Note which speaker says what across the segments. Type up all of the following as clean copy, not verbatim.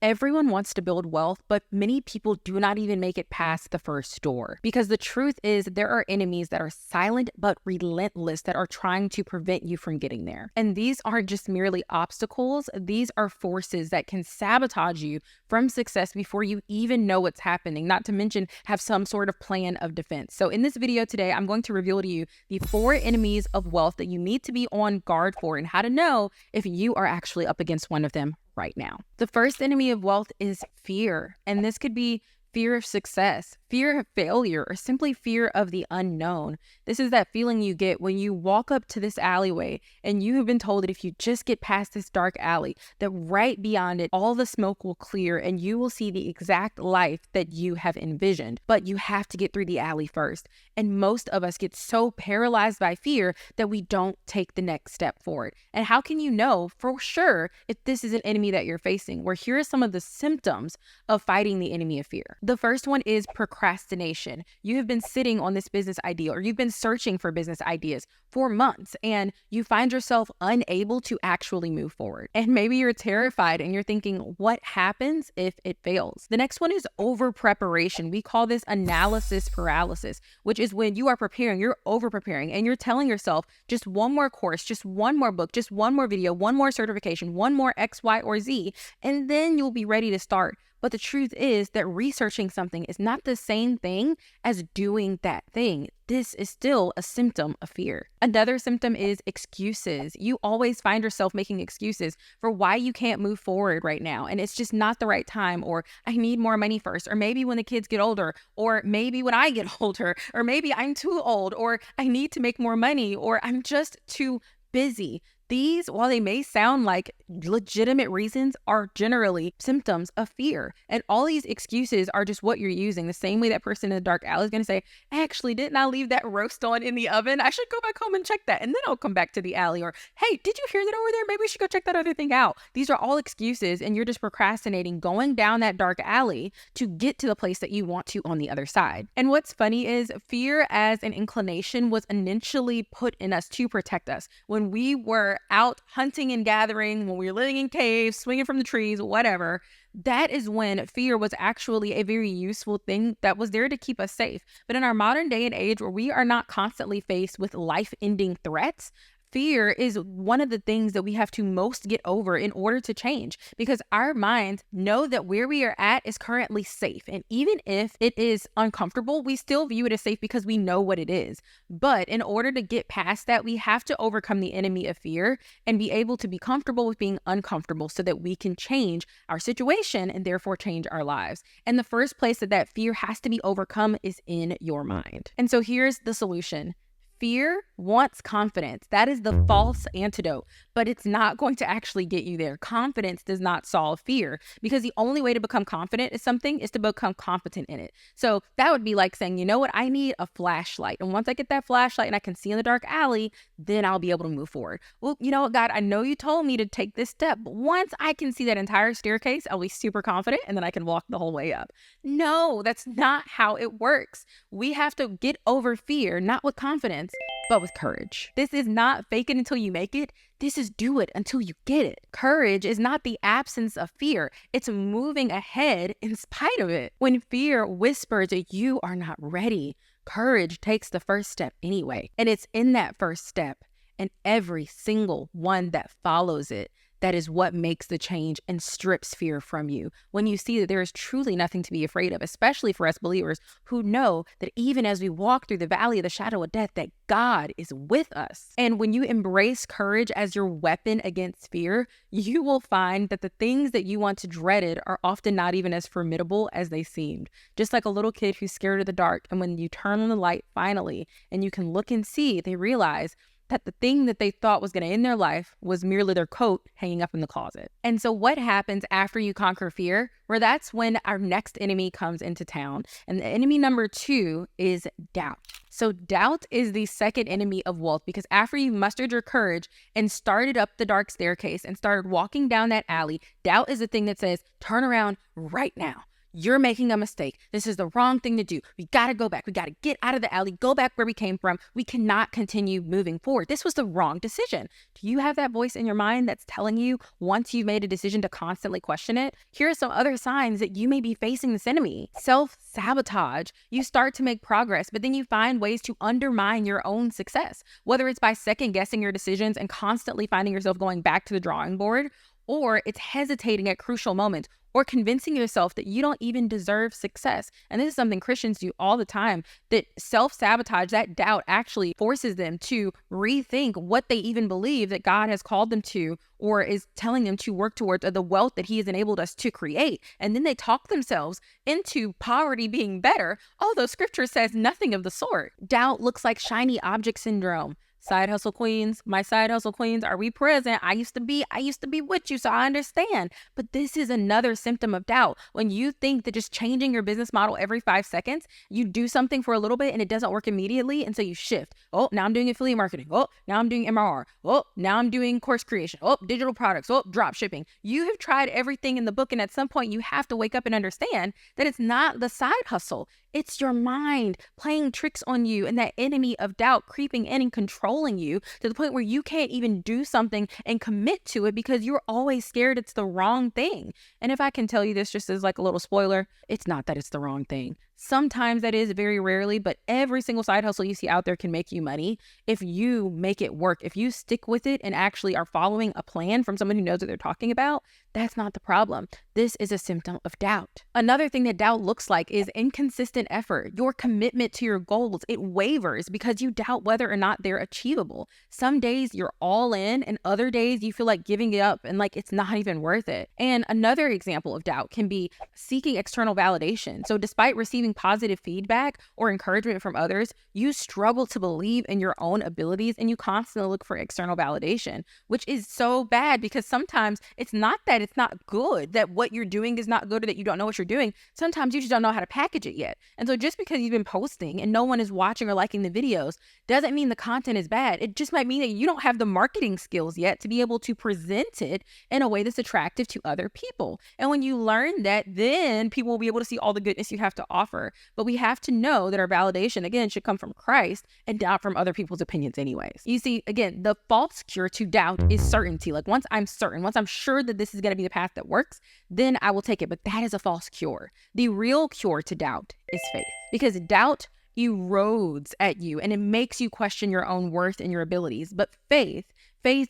Speaker 1: Everyone wants to build wealth, but many people do not even make it past the first door. Because the truth is, there are enemies that are silent but relentless that are trying to prevent you from getting there. And these aren't just merely obstacles, these are forces that can sabotage you from success before you even know what's happening, not to mention have some sort of plan of defense. So in this video today, I'm going to reveal to you the 4 enemies of wealth that you need to be on guard for and how to know if you are actually up against one of them right now. The first enemy of wealth is fear, and this could be fear of success, fear of failure, or simply fear of the unknown. This is that feeling you get when you walk up to this alleyway and you have been told that if you just get past this dark alley, that right beyond it, all the smoke will clear and you will see the exact life that you have envisioned. But you have to get through the alley first. And most of us get so paralyzed by fear that we don't take the next step forward. And how can you know for sure if this is an enemy that you're facing? Where here are some of the symptoms of fighting the enemy of fear. The first one is procrastination. You have been sitting on this business idea, or you've been searching for business ideas for months, and you find yourself unable to actually move forward. And maybe you're terrified and you're thinking, what happens if it fails? The next one is over preparation. We call this analysis paralysis, which is when you are preparing, you're over preparing, and you're telling yourself just one more course, just one more book, just one more video, one more certification, one more X, Y, or Z, and then you'll be ready to start. But the truth is that researching something is not the same thing as doing that thing. This is still a symptom of fear. Another symptom is excuses. You always find yourself making excuses for why you can't move forward right now. And it's just not the right time, or I need more money first, or maybe when the kids get older, or maybe when I get older, or maybe I'm too old, or I need to make more money, or I'm just too busy. These, while they may sound like legitimate reasons, are generally symptoms of fear. And all these excuses are just what you're using. The same way that person in the dark alley is going to say, actually, didn't I leave that roast on in the oven? I should go back home and check that. And then I'll come back to the alley. Or, hey, did you hear that over there? Maybe we should go check that other thing out. These are all excuses, and you're just procrastinating going down that dark alley to get to the place that you want to on the other side. And what's funny is fear as an inclination was initially put in us to protect us. When we were out hunting and gathering, when we were living in caves, swinging from the trees, whatever, that is when fear was actually a very useful thing that was there to keep us safe. But in our modern day and age, where we are not constantly faced with life-ending threats, fear is one of the things that we have to most get over in order to change, because our minds know that where we are at is currently safe. And even if it is uncomfortable, we still view it as safe because we know what it is. But in order to get past that, we have to overcome the enemy of fear and be able to be comfortable with being uncomfortable so that we can change our situation and therefore change our lives. And the first place that fear has to be overcome is in your mind. And so here's the solution. Fear wants confidence. That is the false antidote, but it's not going to actually get you there. Confidence does not solve fear, because the only way to become confident in something is to become competent in it. So that would be like saying, you know what, I need a flashlight. And once I get that flashlight and I can see in the dark alley, then I'll be able to move forward. Well, you know what, God, I know you told me to take this step, but once I can see that entire staircase, I'll be super confident and then I can walk the whole way up. No, that's not how it works. We have to get over fear, not with confidence, but with courage. This is not fake it until you make it. This is do it until you get it. Courage is not the absence of fear. It's moving ahead in spite of it. When fear whispers that you are not ready, courage takes the first step anyway. And it's in that first step and every single one that follows it that is what makes the change and strips fear from you. When you see that there is truly nothing to be afraid of, especially for us believers who know that even as we walk through the valley of the shadow of death, that God is with us. And when you embrace courage as your weapon against fear, you will find that the things that you once dreaded are often not even as formidable as they seemed. Just like a little kid who's scared of the dark, and when you turn on the light finally, and you can look and see, they realize that the thing that they thought was going to end their life was merely their coat hanging up in the closet. And so what happens after you conquer fear? Well, that's when our next enemy comes into town. And the enemy number 2 is doubt. So doubt is the second enemy of wealth, because after you mustered your courage and started up the dark staircase and started walking down that alley, doubt is the thing that says, turn around right now. you're making a mistake. This is the wrong thing to do. We got to go back. We got to get out of the alley, go back where we came from. We cannot continue moving forward. This was the wrong decision. Do you have that voice in your mind that's telling you once you've made a decision to constantly question it? Here are some other signs that you may be facing this enemy. Self-sabotage. You start to make progress, but then you find ways to undermine your own success, whether it's by second guessing your decisions and constantly finding yourself going back to the drawing board, or it's hesitating at crucial moments, or convincing yourself that you don't even deserve success. And this is something Christians do all the time, that self-sabotage, that doubt actually forces them to rethink what they even believe that God has called them to, or is telling them to work towards, or the wealth that he has enabled us to create. And then they talk themselves into poverty being better, although scripture says nothing of the sort. Doubt looks like shiny object syndrome. Side hustle queens, my side hustle queens, are we present? I used to be with you, so I understand. But this is another symptom of doubt. When you think that just changing your business model every 5 seconds, you do something for a little bit and it doesn't work immediately, and so you shift. Oh, now I'm doing affiliate marketing. Oh, now I'm doing MRR. Oh, now I'm doing course creation. Oh, digital products. Oh, drop shipping. You have tried everything in the book, and at some point you have to wake up and understand that it's not the side hustle. It's your mind playing tricks on you, and that enemy of doubt creeping in and controlling you to the point where you can't even do something and commit to it because you're always scared it's the wrong thing. And if I can tell you this just as like a little spoiler, it's not that it's the wrong thing. Sometimes that is, very rarely, but every single side hustle you see out there can make you money if you make it work. If you stick with it and actually are following a plan from someone who knows what they're talking about, that's not the problem. This is a symptom of doubt. Another thing that doubt looks like is inconsistent effort. Your commitment to your goals, it wavers because you doubt whether or not they're achievable. Some days you're all in, and other days you feel like giving it up and like it's not even worth it. And another example of doubt can be seeking external validation. So despite receiving positive feedback or encouragement from others, you struggle to believe in your own abilities, and you constantly look for external validation, which is so bad because sometimes it's not that it's not good, that what you're doing is not good, or that you don't know what you're doing. Sometimes you just don't know how to package it yet. And so just because you've been posting and no one is watching or liking the videos doesn't mean the content is bad. It just might mean that you don't have the marketing skills yet to be able to present it in a way that's attractive to other people. And when you learn that, then people will be able to see all the goodness you have to offer. But we have to know that our validation, again, should come from Christ and not from other people's opinions anyways. You see, again, the false cure to doubt is certainty. Like once I'm certain, once I'm sure that this is going to be the path that works, then I will take it. But that is a false cure. The real cure to doubt is faith, because doubt erodes at you and it makes you question your own worth and your abilities. But faith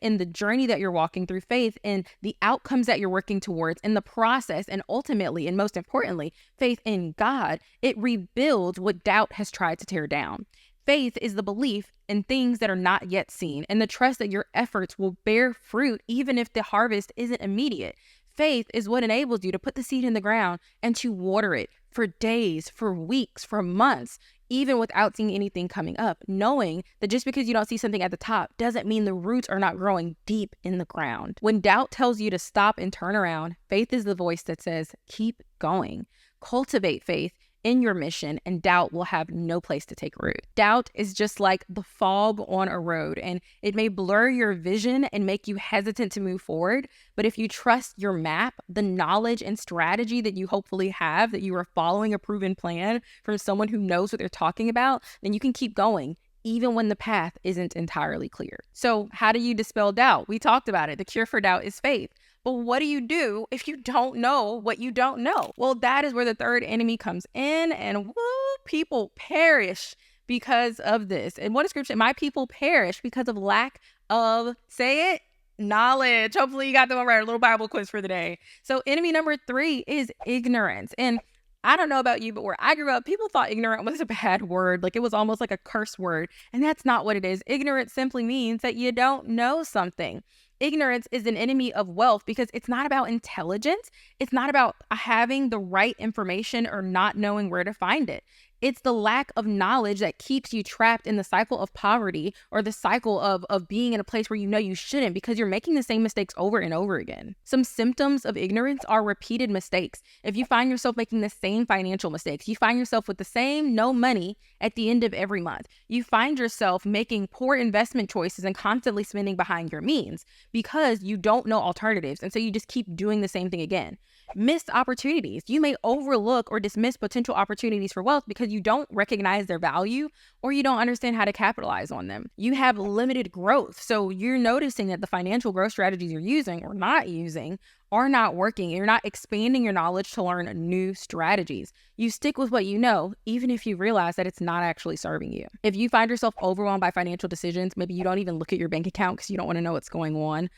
Speaker 1: in the journey that you're walking through, faith in the outcomes that you're working towards in the process, and ultimately, and most importantly, faith in God, it rebuilds what doubt has tried to tear down. Faith is the belief in things that are not yet seen, and the trust that your efforts will bear fruit even if the harvest isn't immediate. Faith is what enables you to put the seed in the ground and to water it for days, for weeks, for months, even without seeing anything coming up, knowing that just because you don't see something at the top doesn't mean the roots are not growing deep in the ground. When doubt tells you to stop and turn around, faith is the voice that says, keep going. Cultivate faith in your mission, and doubt will have no place to take root. Doubt is just like the fog on a road, and it may blur your vision and make you hesitant to move forward. But if you trust your map, the knowledge and strategy that you hopefully have, that you are following a proven plan from someone who knows what they're talking about, then you can keep going even when the path isn't entirely clear. So how do you dispel doubt? We talked about it. The cure for doubt is faith. But what do you do if you don't know what you don't know? Well, that is where the third enemy comes in, and people perish because of this. And what is scripture? My people perish because of lack of, say it, knowledge. Hopefully you got them all right. A little Bible quiz for the day. So enemy number 3 is ignorance. And I don't know about you, but where I grew up, people thought ignorant was a bad word. Like it was almost like a curse word. And that's not what it is. Ignorance simply means that you don't know something. Ignorance is an enemy of wealth because it's not about intelligence. It's not about having the right information or not knowing where to find it. It's the lack of knowledge that keeps you trapped in the cycle of poverty, or the cycle of being in a place where you know you shouldn't because you're making the same mistakes over and over again. Some symptoms of ignorance are repeated mistakes. If you find yourself making the same financial mistakes, you find yourself with the same no money at the end of every month, you find yourself making poor investment choices and constantly spending behind your means because you don't know alternatives. And so you just keep doing the same thing again. miss opportunities. You may overlook or dismiss potential opportunities for wealth because you don't recognize their value or you don't understand how to capitalize on them. You have limited growth. So you're noticing that the financial growth strategies you're using or not using are not working. You're not expanding your knowledge to learn new strategies. You stick with what you know, even if you realize that it's not actually serving you. If you find yourself overwhelmed by financial decisions, maybe you don't even look at your bank account because you don't want to know what's going on,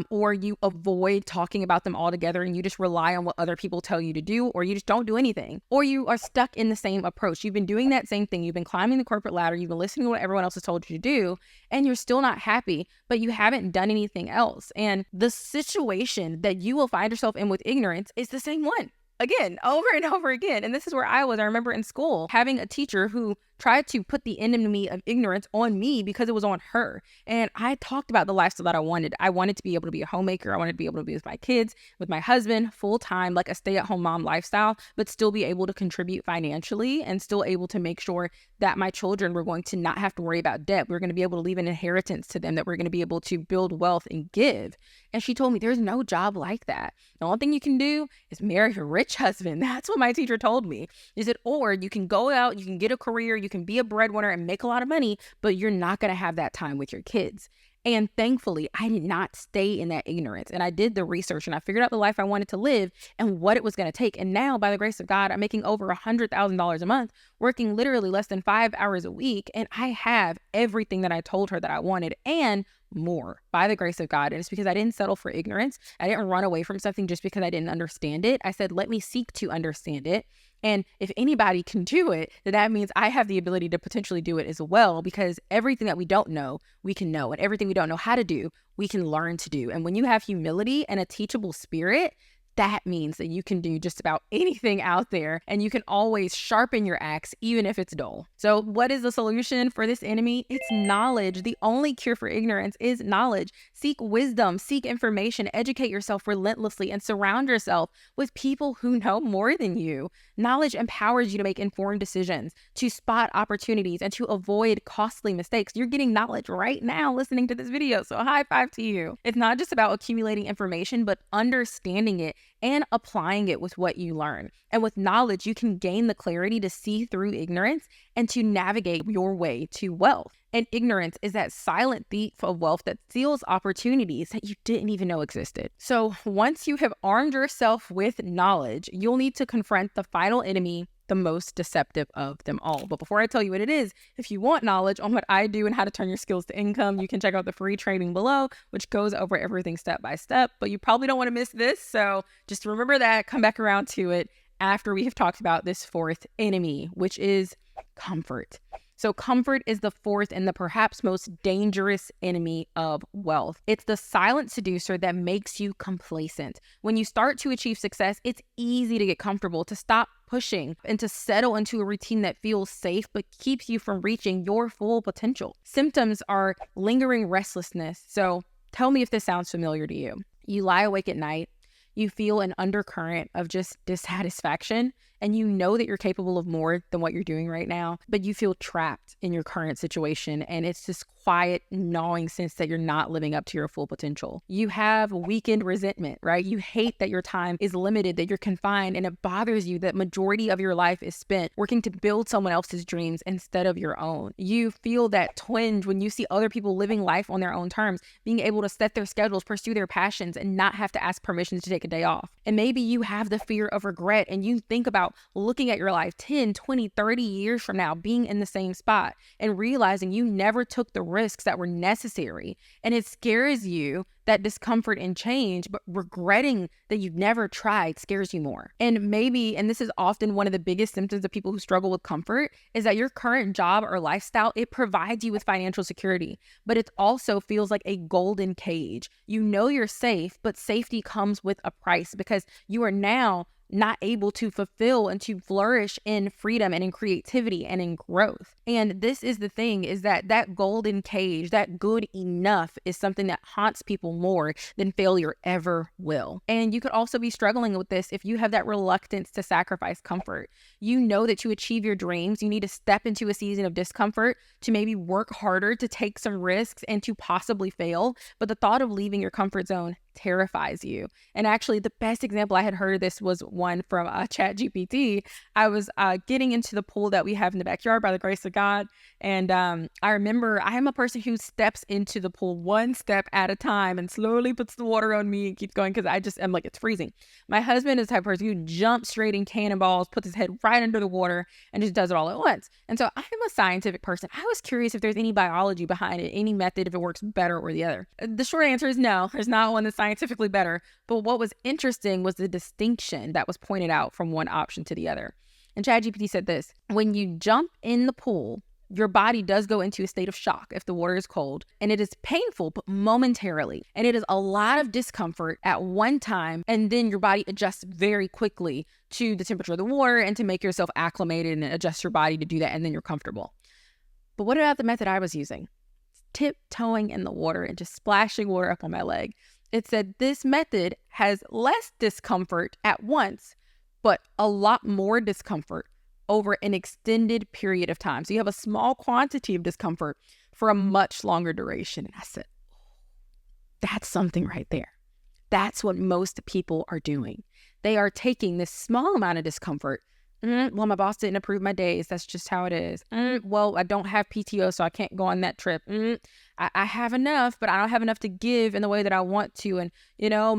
Speaker 1: or you avoid talking about them altogether and you just rely on what other people tell you to do, or you just don't do anything, or you are stuck in the same approach. You've been doing that same thing. You've been climbing the corporate ladder. You've been listening to what everyone else has told you to do, and you're still not happy, but you haven't done anything else. And the situation that you will find yourself in with ignorance is the same one. Again, over and over again. And this is where I was. I remember in school having a teacher who tried to put the enemy of ignorance on me because it was on her. And I talked about the lifestyle that I wanted. I wanted to be able to be a homemaker. I wanted to be able to be with my kids, with my husband, full time, like a stay-at-home mom lifestyle, but still be able to contribute financially and still able to make sure that my children were going to not have to worry about debt. We're going to be able to leave an inheritance to them, that we're going to be able to build wealth and give. And she told me there's no job like that. The only thing you can do is marry a rich husband. That's what my teacher told me. She said, or you can go out, you can get a career, you can be a breadwinner and make a lot of money, but you're not going to have that time with your kids. And thankfully, I did not stay in that ignorance. And I did the research and I figured out the life I wanted to live and what it was going to take. And now, by the grace of God, I'm making over $100,000 a month, working literally less than 5 hours a week. And I have everything that I told her that I wanted and more, by the grace of God. And it's because I didn't settle for ignorance. I didn't run away from something just because I didn't understand it. I said, let me seek to understand it. And if anybody can do it, then that means I have the ability to potentially do it as well, because everything that we don't know, we can know. And everything we don't know how to do, we can learn to do. And when you have humility and a teachable spirit, that means that you can do just about anything out there and you can always sharpen your axe, even if it's dull. So what is the solution for this enemy? It's knowledge. The only cure for ignorance is knowledge. Seek wisdom, seek information, educate yourself relentlessly, and surround yourself with people who know more than you. Knowledge empowers you to make informed decisions, to spot opportunities, and to avoid costly mistakes. You're getting knowledge right now listening to this video, so high five to you. It's not just about accumulating information, but understanding it and applying it with what you learn. And with knowledge, you can gain the clarity to see through ignorance and to navigate your way to wealth. And ignorance is that silent thief of wealth that steals opportunities that you didn't even know existed. So once you have armed yourself with knowledge, you'll need to confront the final enemy, the most deceptive of them all. But before I tell you what it is, if you want knowledge on what I do and how to turn your skills to income, you can check out the free training below, which goes over everything step by step. But you probably don't want to miss this. So just remember that, come back around to it after we have talked about this fourth enemy, which is comfort. So comfort is the fourth and the perhaps most dangerous enemy of wealth. It's the silent seducer that makes you complacent. When you start to achieve success, it's easy to get comfortable, to stop pushing, and to settle into a routine that feels safe but keeps you from reaching your full potential. Symptoms are lingering restlessness. So tell me if this sounds familiar to you. You lie awake at night, you feel an undercurrent of just dissatisfaction, and you know that you're capable of more than what you're doing right now, but you feel trapped in your current situation. And it's this quiet, gnawing sense that you're not living up to your full potential. You have weakened resentment, right? You hate that your time is limited, that you're confined, and it bothers you that majority of your life is spent working to build someone else's dreams instead of your own. You feel that twinge when you see other people living life on their own terms, being able to set their schedules, pursue their passions, and not have to ask permission to take a day off. And maybe you have the fear of regret, and you think about looking at your life 10, 20, 30 years from now, being in the same spot and realizing you never took the risks that were necessary. And it scares you, that discomfort and change, but regretting that you've never tried scares you more. And maybe, and this is often one of the biggest symptoms of people who struggle with comfort, is that your current job or lifestyle, it provides you with financial security, but it also feels like a golden cage. You know you're safe, but safety comes with a price because you are now not able to fulfill and to flourish in freedom and in creativity and in growth. And this is the thing, is that golden cage, that good enough, is something that haunts people more than failure ever will. And you could also be struggling with this if you have that reluctance to sacrifice comfort. You know that to achieve your dreams, you need to step into a season of discomfort, to maybe work harder, to take some risks, and to possibly fail. But the thought of leaving your comfort zone terrifies you. And actually, the best example I had heard of this was one from ChatGPT. I was getting into the pool that we have in the backyard by the grace of God. And I remember I am a person who steps into the pool one step at a time and slowly puts the water on me and keeps going because I just am like, it's freezing. My husband is the type of person who jumps straight in cannonballs, puts his head right under the water, and just does it all at once. And so I'm a scientific person. I was curious if there's any biology behind it, any method, if it works better or the other. The short answer is no, there's not one that's scientifically better. But what was interesting was the distinction that was pointed out from one option to the other. And ChatGPT said this: when you jump in the pool, your body does go into a state of shock if the water is cold, and it is painful, but momentarily. And it is a lot of discomfort at one time, and then your body adjusts very quickly to the temperature of the water and to make yourself acclimated and adjust your body to do that, and then you're comfortable. But what about the method I was using? Tiptoeing in the water and just splashing water up on my leg. It said this method has less discomfort at once, but a lot more discomfort over an extended period of time. So you have a small quantity of discomfort for a much longer duration. And I said, that's something right there. That's what most people are doing. They are taking this small amount of discomfort. Well, my boss didn't approve my days. That's just how it is. Well, I don't have PTO, so I can't go on that trip. I have enough, but I don't have enough to give in the way that I want to. And, you know,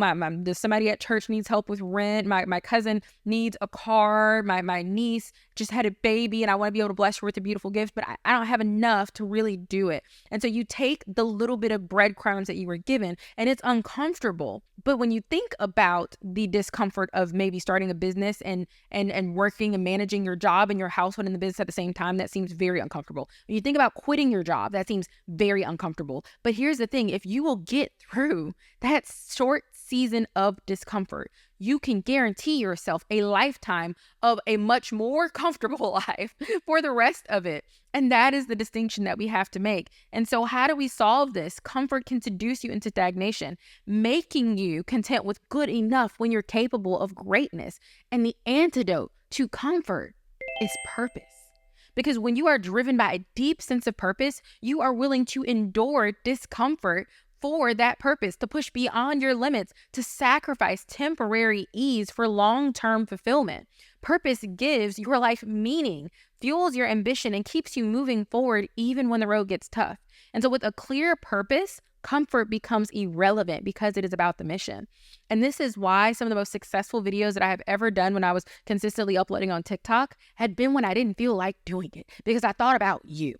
Speaker 1: somebody at church needs help with rent. My cousin needs a car. My niece just had a baby and I want to be able to bless her with a beautiful gift, but I don't have enough to really do it. And so you take the little bit of breadcrumbs that you were given and it's uncomfortable. But when you think about the discomfort of maybe starting a business and working and managing your job and your household and the business at the same time, that seems very uncomfortable. When you think about quitting your job, that seems very uncomfortable. But here's the thing: if you will get through that short season of discomfort, you can guarantee yourself a lifetime of a much more comfortable life for the rest of it. And that is the distinction that we have to make. And so how do we solve this? Comfort can seduce you into stagnation, making you content with good enough when you're capable of greatness. And the antidote to comfort is purpose. Because when you are driven by a deep sense of purpose, you are willing to endure discomfort for that purpose, to push beyond your limits, to sacrifice temporary ease for long-term fulfillment. Purpose gives your life meaning, fuels your ambition, and keeps you moving forward even when the road gets tough. And so with a clear purpose, comfort becomes irrelevant because it is about the mission. And this is why some of the most successful videos that I have ever done when I was consistently uploading on TikTok had been when I didn't feel like doing it, because I thought about you.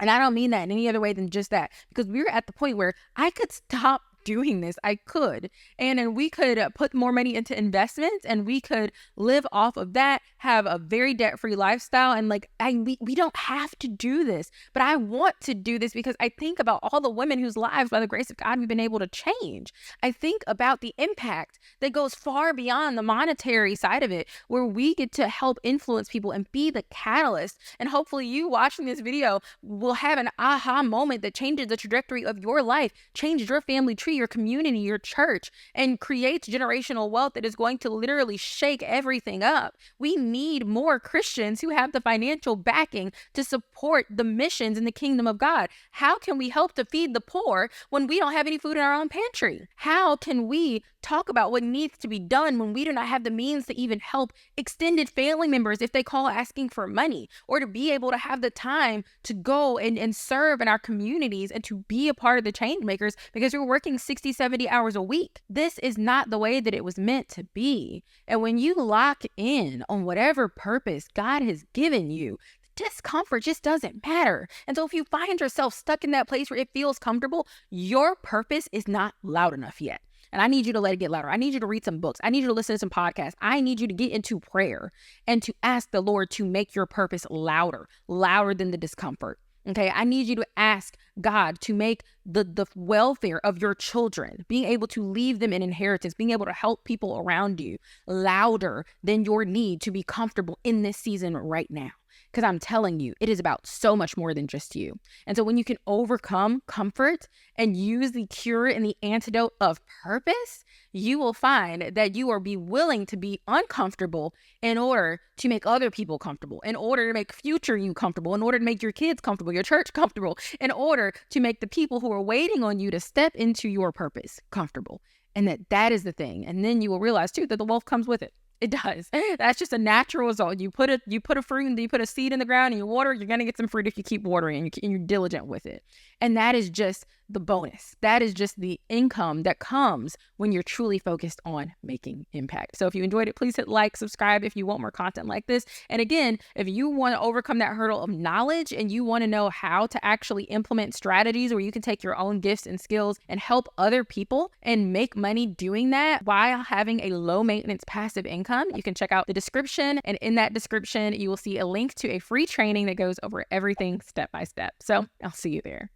Speaker 1: And I don't mean that in any other way than just that, because we were at the point where I could stop doing this. I could. And then we could put more money into investments and we could live off of that, have a very debt-free lifestyle. And we don't have to do this, but I want to do this because I think about all the women whose lives, by the grace of God, we've been able to change. I think about the impact that goes far beyond the monetary side of it, where we get to help influence people and be the catalyst. And hopefully you watching this video will have an aha moment that changes the trajectory of your life, changes your family tree, your community, your church, and creates generational wealth that is going to literally shake everything up. We need more Christians who have the financial backing to support the missions in the kingdom of God. How can we help to feed the poor when we don't have any food in our own pantry? How can we talk about what needs to be done when we do not have the means to even help extended family members if they call asking for money, or to be able to have the time to go and serve in our communities and to be a part of the change makers because we're working 60, 70 hours a week? This is not the way that it was meant to be. And when you lock in on whatever purpose God has given you, discomfort just doesn't matter. And so if you find yourself stuck in that place where it feels comfortable, your purpose is not loud enough yet. And I need you to let it get louder. I need you to read some books. I need you to listen to some podcasts. I need you to get into prayer and to ask the Lord to make your purpose louder than the discomfort. Okay, I need you to ask God to make the welfare of your children, being able to leave them an inheritance, being able to help people around you, louder than your need to be comfortable in this season right now. Because I'm telling you, it is about so much more than just you. And so when you can overcome comfort and use the cure and the antidote of purpose, you will find that you will be willing to be uncomfortable in order to make other people comfortable, in order to make future you comfortable, in order to make your kids comfortable, your church comfortable, in order to make the people who are waiting on you to step into your purpose comfortable. and that is the thing. And then you will realize too that the wealth comes with it. It does. That's just a natural result. You put a fruit and you put a seed in the ground and you water, you're going to get some fruit if you keep watering and you're diligent with it. And that is just the bonus. That is just the income that comes when you're truly focused on making impact. So if you enjoyed it, please hit like, subscribe if you want more content like this. And again, if you want to overcome that hurdle of knowledge and you want to know how to actually implement strategies where you can take your own gifts and skills and help other people and make money doing that while having a low maintenance passive income, you can check out the description. And in that description, you will see a link to a free training that goes over everything step by step. So I'll see you there.